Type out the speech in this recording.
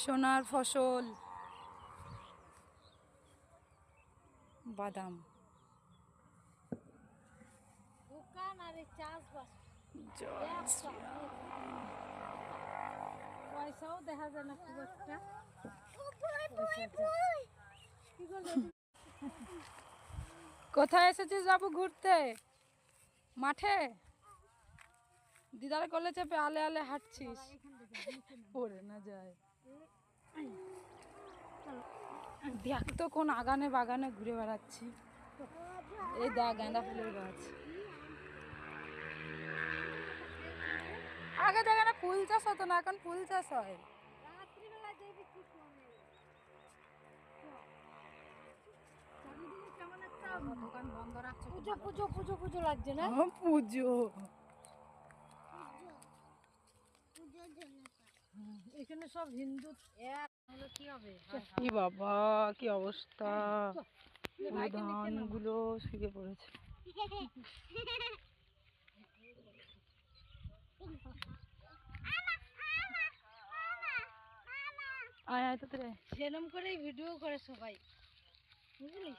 সোনার ফসল বাদাম দোকান আর চাষবাস পয়সাও দেখা যায় না খুব একটা। কোথায় এসেছিস বাবু ঘুরতে? মাঠে দিদার কোলে চেপে আলে আলে হাঁটছিস, পড়ে না যায়। দেখ তো কোন আগানে বাগানে ঘুরে বেড়াচ্ছি। এই দেখ গাঁদা ফুলের গাছ। আগে তো এখানে ফুল চাষ হতো না, এখন ফুল চাষ হয়। দোকান বন্ধ রাখছে, পুজো পুজো পুজো পুজো লাগছে না? পুজো এখানে সব হিন্দু এক হলো কি হবে? কি বাবা, কি অবস্থা! ধান গুলো শুয়ে পড়েছে। আয় আয় তো রে, সেরম করেই ভিডিও করে সবাই, বুঝলি?